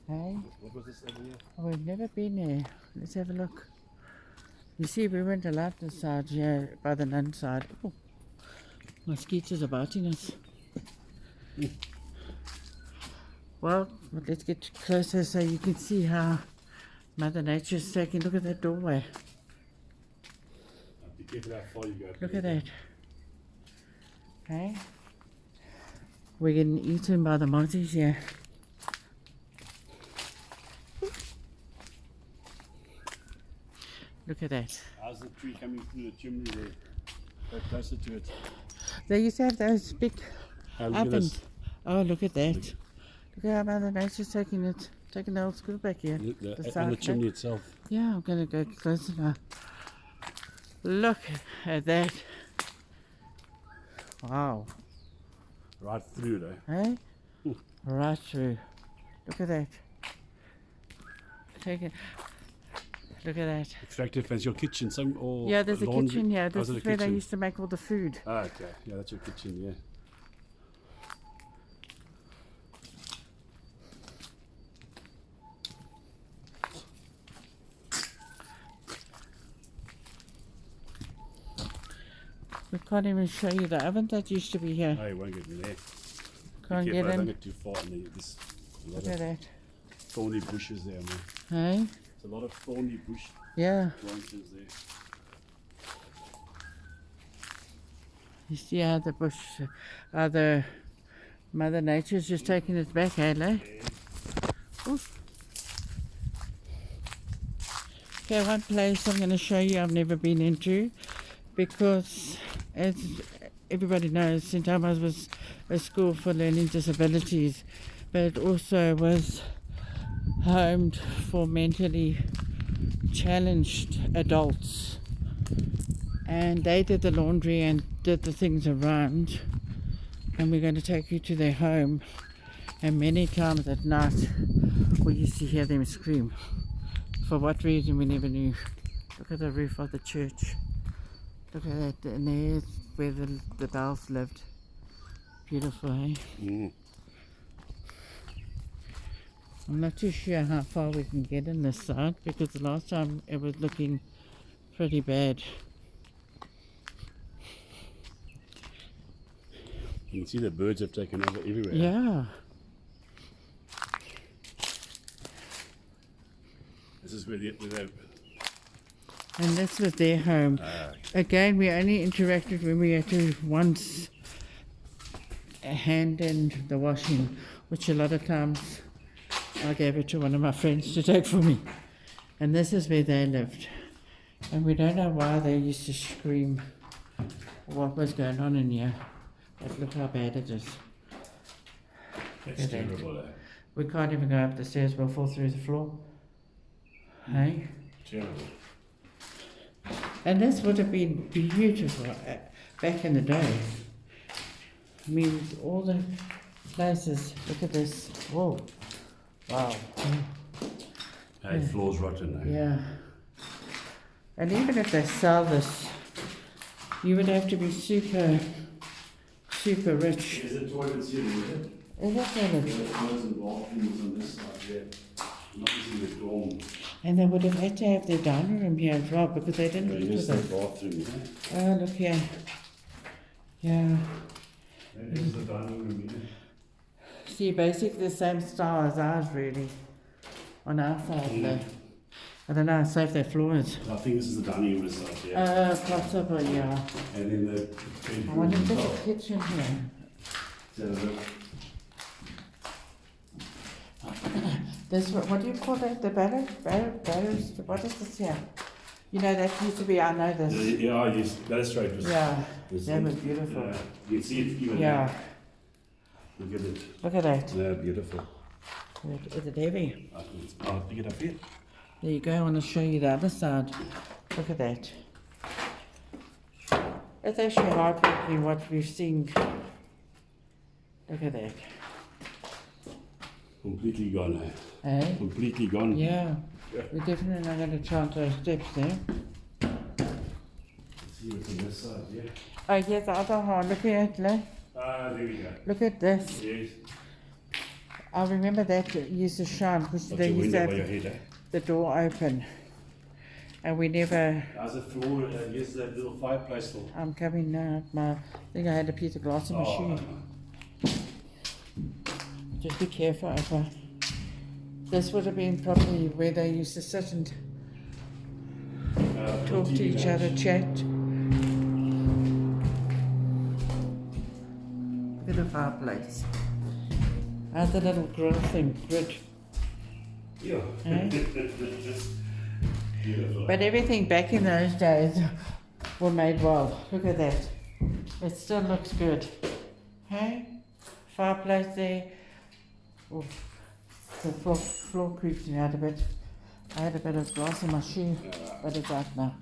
Hey? What was this over here? Oh, we've never been there. Let's have a look. You see, we weren't allowed inside here by the nun side. Oh, mosquitoes are biting us. Well, let's get closer so you can see how Mother Nature's taking. Look at that doorway. Be careful how far you go. Look at that. Okay. We're getting eaten by the mozzies here. Look at that. How's the tree coming through the chimney there? Go closer to it. They used to have those big ovens. Oh, look at that. Look. Look at how Mother Nature's taking the old school back here. On the chimney itself. Yeah, I'm going to go closer now. Look at that. Wow. Right through though. Hey? Right through. Look at that. Take it. Look at that. Extractive fans, your kitchen, yeah, there's a kitchen here. This is where they kitchen? used to make all the food. Ah, okay. Yeah, that's your kitchen, yeah. We can't even show you the oven that used to be here. Oh, you won't get in there. Can't get Don't in. get too far in there. There's a Look lot at of that. thorny bushes there, man. Hey? There's a lot of thorny bush Yeah. branches there. You see how the bush, the Mother Nature's just taking it back, eh? Okay, one place I'm going to show you I've never been into, because as everybody knows, St. Thomas was a school for learning disabilities, but it also was home for mentally challenged adults. And they did the laundry and did the things around, and we're going to take you to their home. And many times at night we used to hear them scream. For what reason we never knew. Look at the roof of the church. Look at that, and there's where the bells lived. Beautiful, eh? Mm. I'm not too sure how far we can get in this side, because the last time it was looking pretty bad. You can see the birds have taken over everywhere. Yeah. Is This is where they And this was their home. Again, we only interacted when we had to once hand in the washing, which a lot of times I gave it to one of my friends to take for me. And this is where they lived. And we don't know why they used to scream what was going on in here. But look how bad it is. That's terrible, eh? We can't even go up the stairs, we'll fall through the floor. Hey? Terrible. And this would have been beautiful back in the day. I mean, all the places, look at this. Whoa. Wow. Hey, floor's rotten, eh? Yeah. And even if they sell this, you would have to be super rich. Is the toilets here, is it? Is that Yeah, what the toilets and bathrooms on this side, yeah. Not using the dorm. And they would have had to have their dining room here as well because they didn't live Here's with the it. bathroom, yeah. Oh, look here. Yeah. That is the dining room, yeah. See, basically the same style as ours, really, on our side. Though. I don't know how safe their floor is. I think this is the dining room side, yeah. Possible, yeah. And then the I bedroom wonder if as there's well. a kitchen here. So look, This, what do you call that? The barrels? What is this here? You know, that used to be, I know this. yeah, yes, that's right. Yeah, This that one. was beautiful. You can see it even Yeah, now. Look at it. look at that. Yeah, beautiful. Is it heavy? I'll pick it up here. There you go, I want to show you the other side. Look at that. It's actually heartbreaking what we've seen. Look at that. Completely gone, eh? Eh? Completely gone. Yeah, we're definitely not going to chant those steps there. Let's see what's on this side, yeah. Oh, yes, the other one. Look at it, There we go. look at this. Yes. I remember that it used to shine because Got they your used to window by have your head, eh? the door open. And we never, How's the floor? Yes, that little fireplace floor. I'm coming now. I think I had a piece of glass in my shoe. Just be careful, Appa. This would have been probably where they used to sit and talk to each other, chat. Look at the fireplace. How's the little grill thing? Good. Yeah. Eh? Beautiful. But everything back in those days were made well. Look at that. It still looks good. Hey? Fireplace there. Oof. The floor creeps me out a bit. I had a bit of glass in my shoe, but it's out now.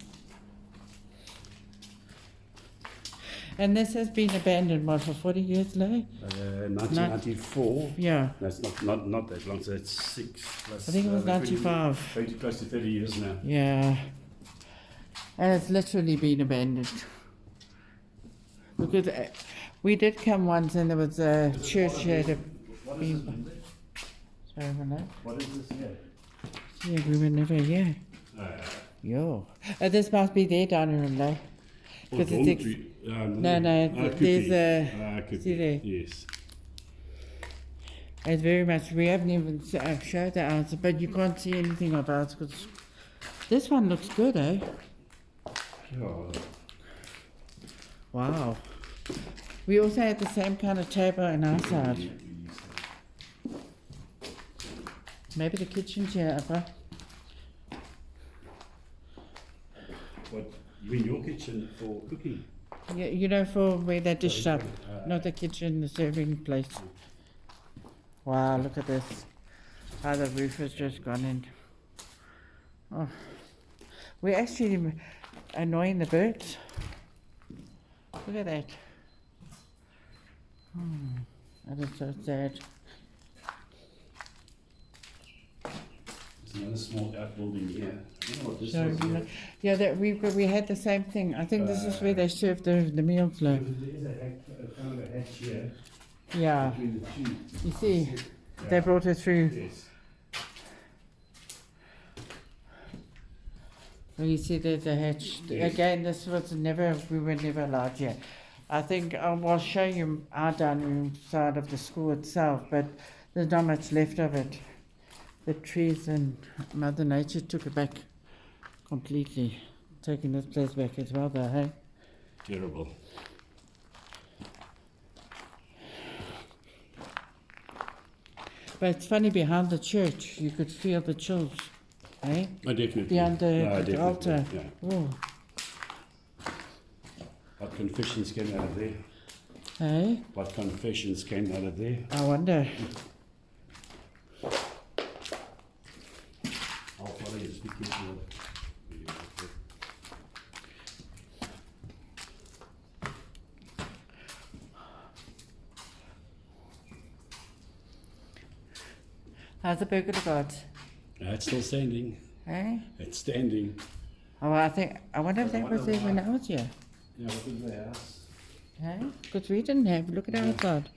And this has been abandoned, what, for 40 years now? 1994. Yeah. That's not that long, so it's 6 plus. I think it was 20 95. 20 close to 30 years now. Yeah. And it's literally been abandoned. Because we did come once and there was a church here. What is this? Linda? Sorry for that. What is this here? Yeah, we were never here. Yo. This must be their dining room, though. Because it's no, there's a. See there. Yes. It's very much. We haven't even showed the ours, but you can't see anything of ours because this one looks good, eh? Yeah. Wow. We also had the same kind of table on our side. Maybe the kitchen's here, Appa. What? You mean your kitchen for cooking? Yeah, you know, for where they dish up, not the kitchen, the serving place. Wow, look at this. How the roof has just gone in. Oh. We're actually annoying the birds. Look at that. That is so sad. There's another small outbuilding here. I don't know what this So, was here. yeah, that we had the same thing. I think this is where they serve the meals. Like. There's a kind of a hatch here Yeah, between the two. you see, they brought it through. Yes. Well, you see, there's a hatch. Yes. Again, this was never, we were never allowed here. I think I'll show you our dining room side of the school itself, but there's not much left of it. the trees and Mother Nature took it back completely, taking this place back as well though, hey? Terrible. But it's funny, behind the church, you could feel the chills, eh? Oh, definitely. Behind the Definitely, altar. Yeah. Oh, What confessions came out of there? eh? What confessions came out of there? I wonder. I'll follow you, speak careful. How's the burger got? It's still standing. Eh? It's standing. Oh, I wonder if that was there when I was here. Yeah, what is the house? Eh? Because we didn't have. Look at outside.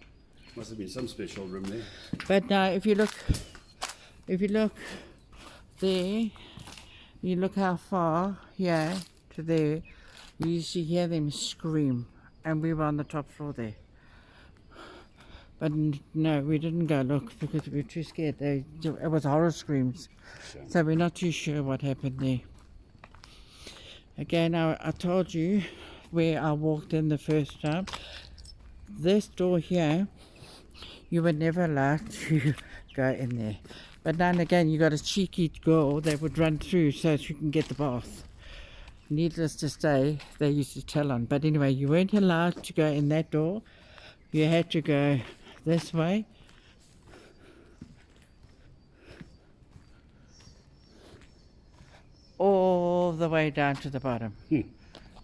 Must have been some special room there. But now, if you look there, you look how far here to there, you usually hear them scream, and we were on the top floor there. But no, we didn't go look because we were too scared. It was horror screams, so we're not too sure what happened there. Again, I told you where I walked in the first time. This door here, you were never allowed to go in there. But now and again, you got a cheeky girl that would run through so that you can get the bath. Needless to say, they used to tell on. But anyway, you weren't allowed to go in that door. You had to go this way. All the way down to the bottom.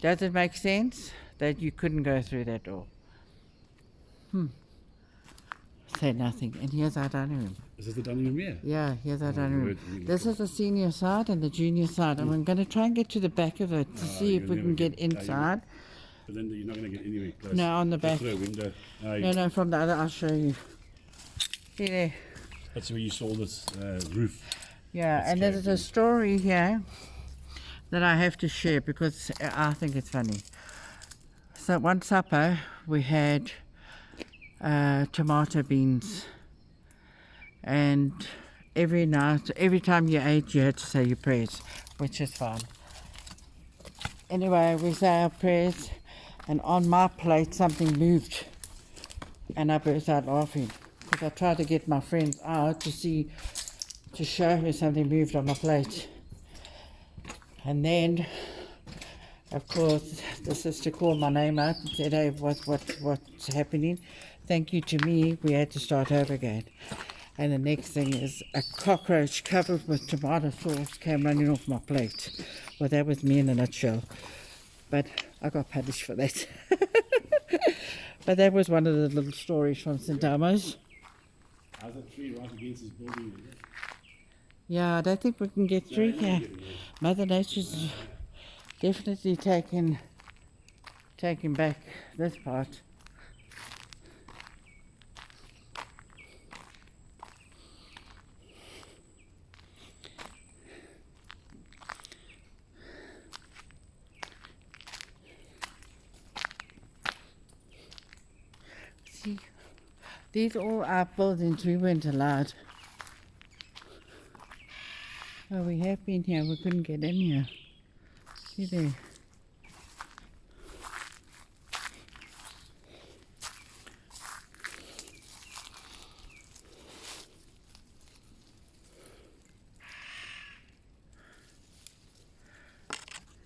Does it make sense that you couldn't go through that door? Say nothing. And here's our dining room. Is this the dining room here? Yeah, here's our dining room. Really This is the senior side and the junior side. And I'm going to try and get to the back of it to see if we can get inside. But then you're not going to get anywhere close. No, on the back. Through a window. No, from the other, I'll show you. See there? That's where you saw this roof. Yeah, That's and there's scary. a story here that I have to share because I think it's funny. So one supper we had tomato beans, and every night, every time you ate, you had to say your prayers, which is fine. Anyway, we say our prayers, and on my plate something moved, and I burst out laughing because I tried to get my friends out to show her something moved on my plate. And then, of course, the sister called my name out and said, "Hey, what's happening?" Thank you to me, we had to start over again. And the next thing is a cockroach covered with tomato sauce came running off my plate. Well, that was me in a nutshell. But I got punished for that. But that was one of the little stories from St. Amos. How's that tree right against this building? Yeah, I don't think we can get through here. Mother Nature's definitely taking back this part. See, these all are buildings we weren't allowed. Oh, we have been here, we couldn't get in here. See there.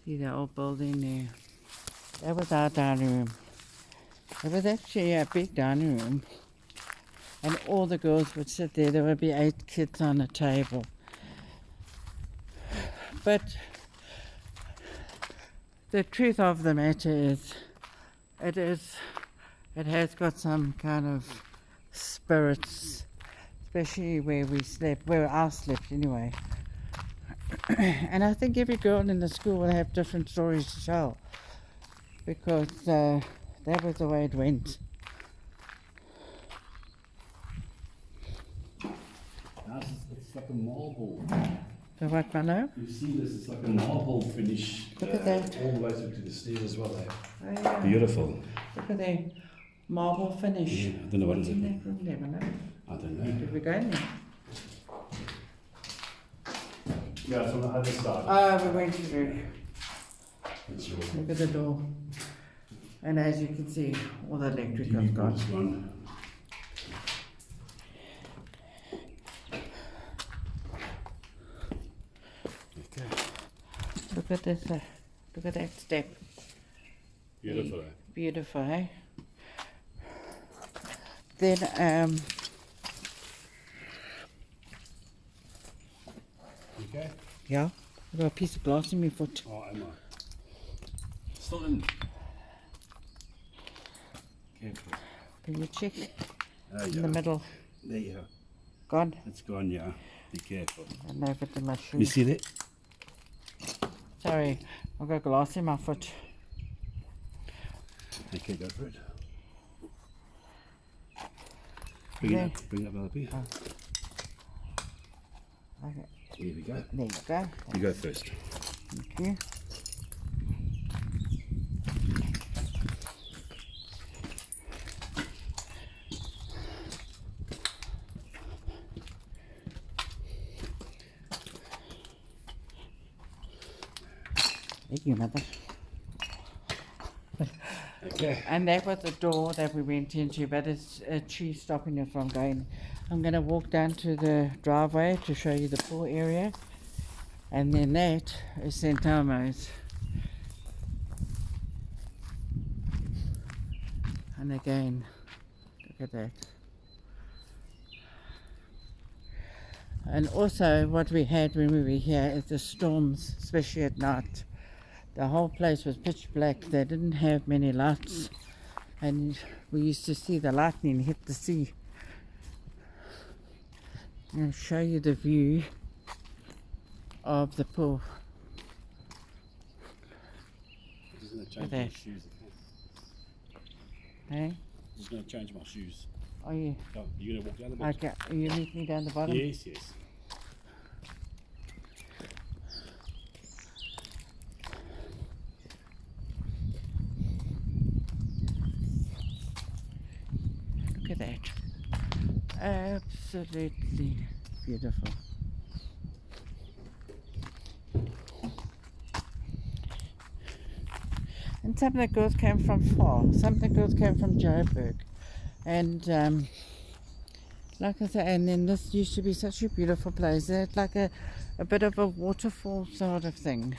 See the old building there. That was our dining room. It was actually a big dining room. And all the girls would sit there. There would be 8 kids on a table. But the truth of the matter is, it has got some kind of spirits, especially where we slept, where I slept anyway. And I think every girl in the school will have different stories to tell, because that was the way it went. It's like a marble. The what, Mano? You see this, it's like a marble finish. Look at that. All the way through to the stairs as well. Oh, yeah. Beautiful. Look at the marble finish. Yeah, I don't know what What's is in it. that room there, Mano? I don't know. Did we go in there? Yeah, it's on the other side. Oh, we went through. That's your Look at the door. And as you can see, all the electric has TV gone. board's gone. Okay. Look at this, look at that step. Beautiful. Beautiful, eh? Then, Okay. yeah, I got a piece of glass in my foot. Oh, am I? Still in. Careful. Can you check? Oh, In yeah. the middle. There you go. Gone. It's gone, yeah. Be careful. And over to my shoe. You see that? Sorry, I've got glass in my foot. Okay, go for it. Bring Yeah. it up. Bring up another piece. Okay, Here we go. there you go. You go first. Thank you. Thank you, Mother. Okay. And that was the door that we went into, but it's a tree stopping it from going. I'm going to walk down to the driveway to show you the pool area. And then that is St. Elmo's. And again, look at that. And also what we had when we were here is the storms, especially at night. The whole place was pitch black. They didn't have many lights. And we used to see the lightning hit the sea. I'll show you the view of the pool. I'm just going to Look change at my that. shoes. Hey? I'm just going to change my shoes. Are you? Go. You're going to walk down the bottom? Okay, you meet me down the bottom? Yes, yes. Look at that. Absolutely beautiful. And some of the girls came from far. Some of the girls came from Joburg. And like I said, and then this used to be such a beautiful place. It had like a bit of a waterfall sort of thing.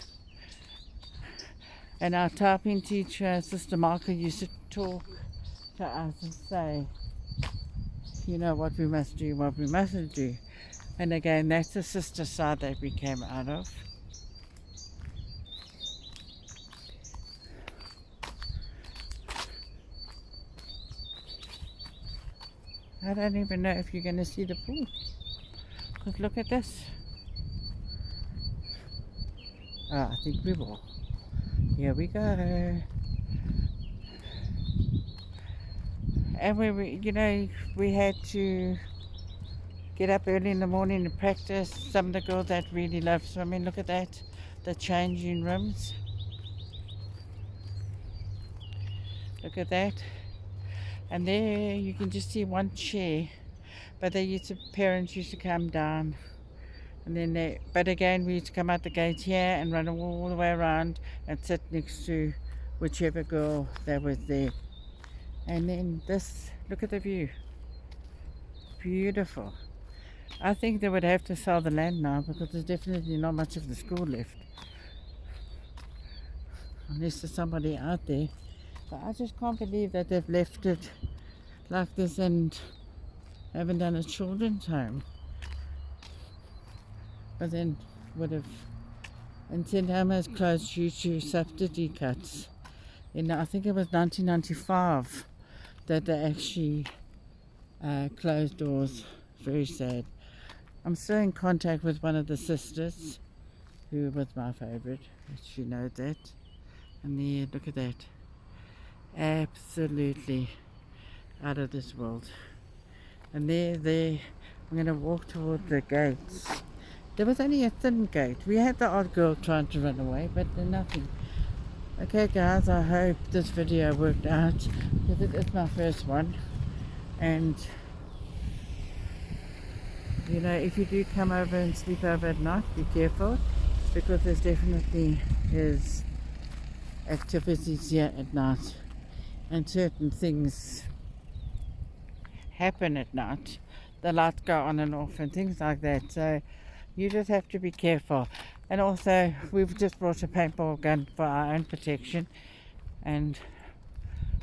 And our typing teacher, Sister Marka, used to talk to us and say, you know, what we must do, what we mustn't do. And again, that's the sister side that we came out of. I don't even know if you're going to see the pool. Because look at this. Oh, I think we will. Here we go. And you know, we had to get up early in the morning to practice. Some of the girls that really love swimming, look at that. The changing rooms. Look at that. And there you can just see one chair. But parents used to come down. And then but again, we used to come out the gate here and run all the way around and sit next to whichever girl that was there. And then this, look at the view. Beautiful. I think they would have to sell the land now because there's definitely not much of the school left. Unless there's somebody out there. But I just can't believe that they've left it like this and haven't done a children's home. But then would have, and St. Elmo's closed due to subsidy cuts. I think it was 1995 that they actually closed doors. Very sad. I'm still in contact with one of the sisters who was my favorite. She knows that. And there, look at that. Absolutely out of this world. And there, I'm going to walk toward the gates. There was only a thin gate. We had the odd girl trying to run away, but nothing. Okay guys, I hope this video worked out because it is my first one. And you know, if you do come over and sleep over at night, be careful, because there's definitely is activities here at night, and certain things happen at night. The lights go on and off and things like that, so you just have to be careful. And also, we've just brought a paintball gun for our own protection, and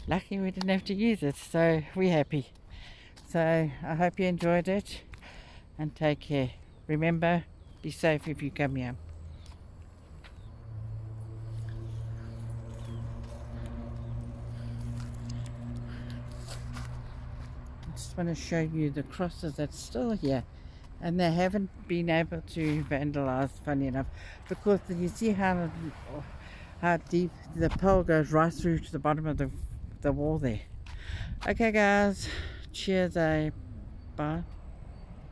lucky we didn't have to use it, so we're happy. So I hope you enjoyed it, and take care. Remember, be safe if you come here. I just want to show you the crosses that's still here, and they haven't been able to vandalize, funny enough, because you see how deep the pole goes right through to the bottom of the wall there. Okay guys, cheers, bye.